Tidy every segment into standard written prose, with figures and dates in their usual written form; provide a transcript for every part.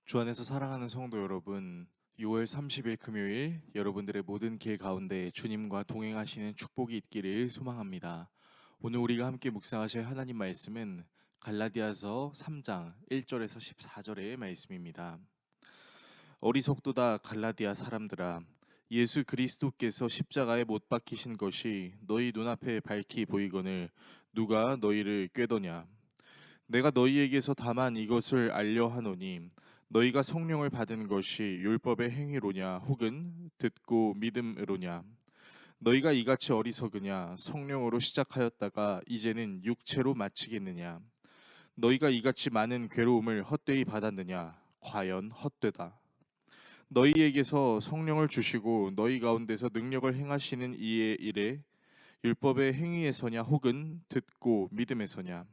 주 안에서 사랑하는 성도 여러분, 6월 30일 금요일 여러분들의 모든 길 가운데 주님과 동행하시는 축복이 있기를 소망합니다. 오늘 우리가 함께 묵상하실 하나님 말씀은 갈라디아서 3장 1절에서 14절의 말씀입니다. 어리석도다 갈라디아 사람들아, 예수 그리스도께서 십자가에 못 박히신 것이 너희 눈앞에 밝히 보이거늘 누가 너희를 꾀더냐. 내가 너희에게서 다만 이것을 알려 하노니 너희가 성령을 받은 것이 율법의 행위로냐 혹은 듣고 믿음으로냐. 너희가 이같이 어리석으냐. 성령으로 시작하였다가 이제는 육체로 마치겠느냐. 너희가 이같이 많은 괴로움을 헛되이 받았느냐. 과연 헛되다. 너희에게서 성령을 주시고 너희 가운데서 능력을 행하시는 이의 일에 율법의 행위에서냐 혹은 듣고 믿음에서냐.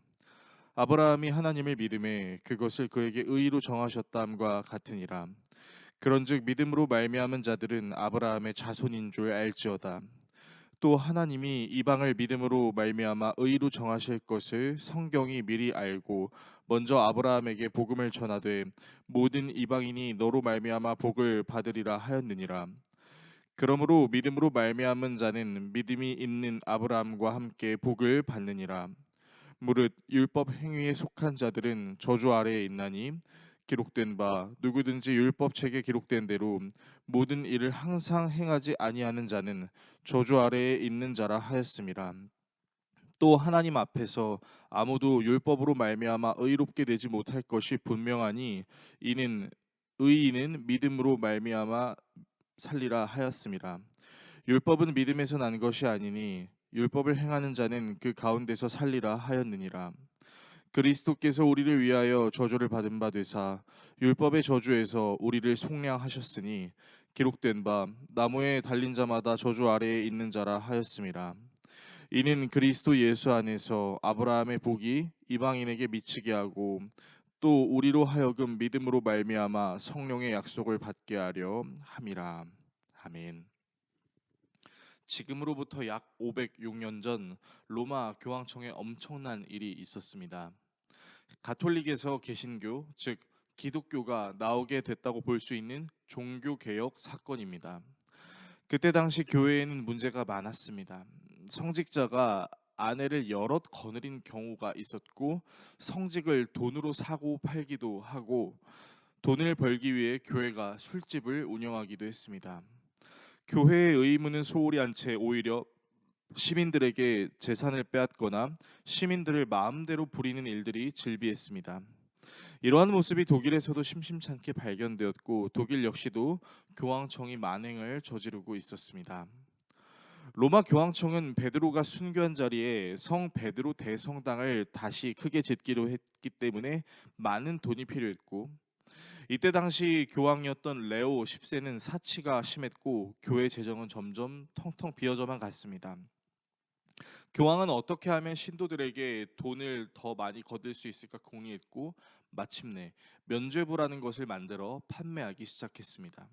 아브라함이 하나님을 믿음에 그것을 그에게 의로 정하셨다함과 같으니라. 그런즉 믿음으로 말미암은 자들은 아브라함의 자손인 줄 알지어다. 또 하나님이 이방을 믿음으로 말미암아 의로 정하실 것을 성경이 미리 알고 먼저 아브라함에게 복음을 전하되 모든 이방인이 너로 말미암아 복을 받으리라 하였느니라. 그러므로 믿음으로 말미암은 자는 믿음이 있는 아브라함과 함께 복을 받느니라. 무릇 율법 행위에 속한 자들은 저주 아래에 있나니 기록된 바 누구든지 율법책에 기록된 대로 모든 일을 항상 행하지 아니하는 자는 저주 아래에 있는 자라 하였음이라. 또 하나님 앞에서 아무도 율법으로 말미암아 의롭게 되지 못할 것이 분명하니 이는 의인은 믿음으로 말미암아 살리라 하였음이라. 율법은 믿음에서 난 것이 아니니 율법을 행하는 자는 그 가운데서 살리라 하였느니라. 그리스도께서 우리를 위하여 저주를 받은 바 되사 율법의 저주에서 우리를 속량하셨으니 기록된 바 나무에 달린 자마다 저주 아래에 있는 자라 하였음이라. 이는 그리스도 예수 안에서 아브라함의 복이 이방인에게 미치게 하고 또 우리로 하여금 믿음으로 말미암아 성령의 약속을 받게 하려 함이라. 아멘. 지금으로부터 약 506년 전 로마 교황청에 엄청난 일이 있었습니다. 가톨릭에서 개신교, 즉 기독교가 나오게 됐다고 볼 수 있는 종교 개혁 사건입니다. 그때 당시 교회에는 문제가 많았습니다. 성직자가 아내를 여럿 거느린 경우가 있었고 성직을 돈으로 사고 팔기도 하고 돈을 벌기 위해 교회가 술집을 운영하기도 했습니다. 교회의 의무는 소홀히 한 채 오히려 시민들에게 재산을 빼앗거나 시민들을 마음대로 부리는 일들이 즐비했습니다. 이러한 모습이 독일에서도 심심찮게 발견되었고 독일 역시도 교황청이 만행을 저지르고 있었습니다. 로마 교황청은 베드로가 순교한 자리에 성 베드로 대성당을 다시 크게 짓기로 했기 때문에 많은 돈이 필요했고 이때 당시 교황이었던 레오 10세는 사치가 심했고 교회 재정은 점점 텅텅 비어져만 갔습니다. 교황은 어떻게 하면 신도들에게 돈을 더 많이 거둘 수 있을까 궁리했고 마침내 면죄부라는 것을 만들어 판매하기 시작했습니다.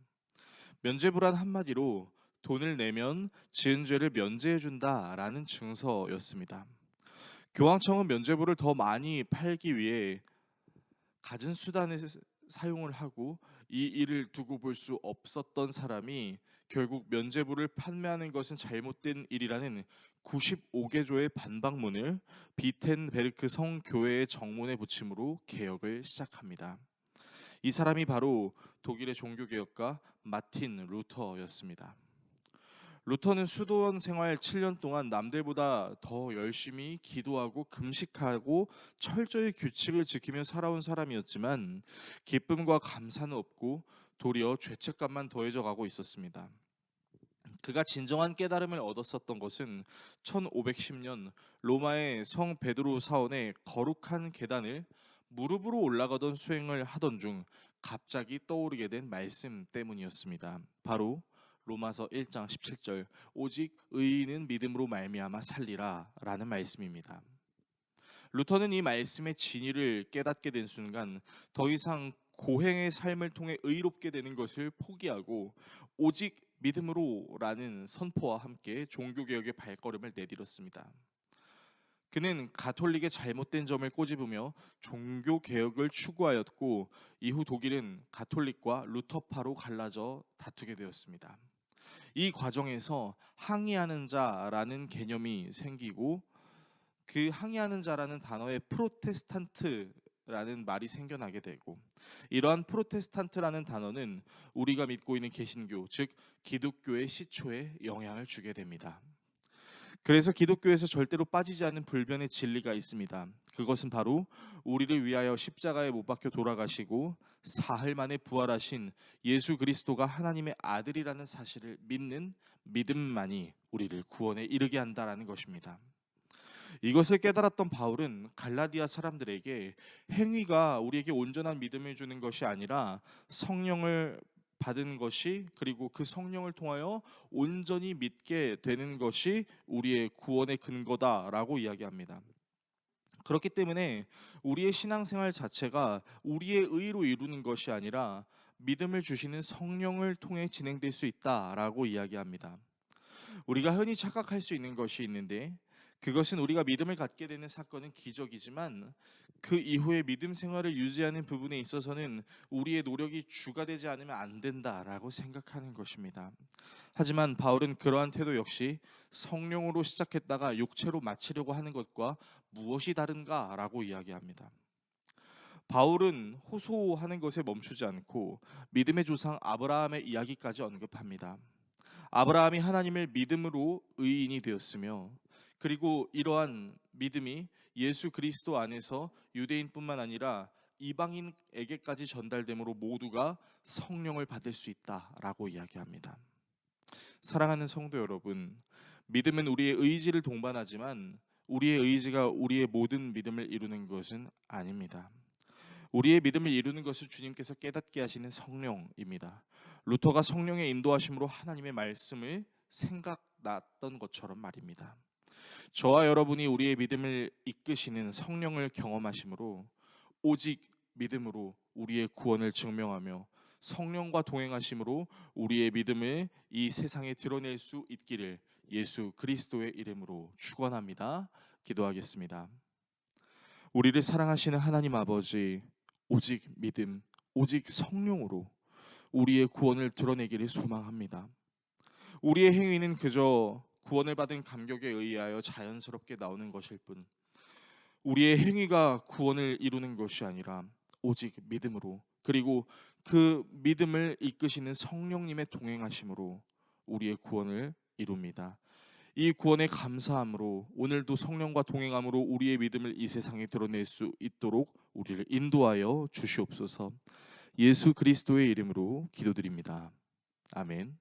면죄부란 한마디로 돈을 내면 지은 죄를 면제해준다라는 증서였습니다. 교황청은 면죄부를 더 많이 팔기 위해 갖은 수단을 사용을 하고 이 일을 두고 볼 수 없었던 사람이 결국 면죄부를 판매하는 것은 잘못된 일이라는 95개조의 반박문을 비텐베르크 성교회의 정문에 붙임으로 개혁을 시작합니다. 이 사람이 바로 독일의 종교개혁가 마틴 루터였습니다. 루터는 수도원 생활 7년 동안 남들보다 더 열심히 기도하고 금식하고 철저히 규칙을 지키며 살아온 사람이었지만 기쁨과 감사는 없고 도리어 죄책감만 더해져 가고 있었습니다. 그가 진정한 깨달음을 얻었었던 것은 1510년 로마의 성 베드로 사원의 거룩한 계단을 무릎으로 올라가던 수행을 하던 중 갑자기 떠오르게 된 말씀 때문이었습니다. 바로 로마서 1장 17절 오직 의인은 믿음으로 말미암아 살리라 라는 말씀입니다. 루터는 이 말씀의 진리를 깨닫게 된 순간 더 이상 고행의 삶을 통해 의롭게 되는 것을 포기하고 오직 믿음으로라는 선포와 함께 종교개혁의 발걸음을 내디뎠습니다. 그는 가톨릭의 잘못된 점을 꼬집으며 종교 개혁을 추구하였고, 이후 독일은 가톨릭과 루터파로 갈라져 다투게 되었습니다. 이 과정에서 항의하는 자라는 개념이 생기고, 그 항의하는 자라는 단어에 프로테스탄트라는 말이 생겨나게 되고, 이러한 프로테스탄트라는 단어는 우리가 믿고 있는 개신교, 즉 기독교의 시초에 영향을 주게 됩니다. 그래서 기독교에서 절대로 빠지지 않는 불변의 진리가 있습니다. 그것은 바로 우리를 위하여 십자가에 못 박혀 돌아가시고 사흘 만에 부활하신 예수 그리스도가 하나님의 아들이라는 사실을 믿는 믿음만이 우리를 구원에 이르게 한다라는 것입니다. 이것을 깨달았던 바울은 갈라디아 사람들에게 행위가 우리에게 온전한 믿음을 주는 것이 아니라 성령을 받은 것이, 그리고 그 성령을 통하여 온전히 믿게 되는 것이 우리의 구원의 근거다라고 이야기합니다. 그렇기 때문에 우리의 신앙생활 자체가 우리의 의로 이루는 것이 아니라 믿음을 주시는 성령을 통해 진행될 수 있다라고 이야기합니다. 우리가 흔히 착각할 수 있는 것이 있는데, 그것은 우리가 믿음을 갖게 되는 사건은 기적이지만 그 이후에 믿음 생활을 유지하는 부분에 있어서는 우리의 노력이 주가 되지 않으면 안 된다라고 생각하는 것입니다. 하지만 바울은 그러한 태도 역시 성령으로 시작했다가 육체로 마치려고 하는 것과 무엇이 다른가라고 이야기합니다. 바울은 호소하는 것에 멈추지 않고 믿음의 조상 아브라함의 이야기까지 언급합니다. 아브라함이 하나님을 믿음으로 의인이 되었으며, 그리고 이러한 믿음이 예수 그리스도 안에서 유대인뿐만 아니라 이방인에게까지 전달되므로 모두가 성령을 받을 수 있다라고 이야기합니다. 사랑하는 성도 여러분, 믿음은 우리의 의지를 동반하지만 우리의 의지가 우리의 모든 믿음을 이루는 것은 아닙니다. 우리의 믿음을 이루는 것을 주님께서 깨닫게 하시는 성령입니다. 루터가 성령의 인도하심으로 하나님의 말씀을 생각났던 것처럼 말입니다. 저와 여러분이 우리의 믿음을 이끄시는 성령을 경험하심으로 오직 믿음으로 우리의 구원을 증명하며 성령과 동행하심으로 우리의 믿음을 이 세상에 드러낼 수 있기를 예수 그리스도의 이름으로 축원합니다. 기도하겠습니다. 우리를 사랑하시는 하나님 아버지, 오직 믿음, 오직 성령으로 우리의 구원을 드러내기를 소망합니다. 우리의 행위는 그저 구원을 받은 감격에 의하여 자연스럽게 나오는 것일 뿐, 우리의 행위가 구원을 이루는 것이 아니라 오직 믿음으로, 그리고 그 믿음을 이끄시는 성령님의 동행하심으로 우리의 구원을 이룹니다. 이 구원에 감사함으로 오늘도 성령과 동행함으로 우리의 믿음을 이 세상에 드러낼 수 있도록 우리를 인도하여 주시옵소서. 예수 그리스도의 이름으로 기도드립니다. 아멘.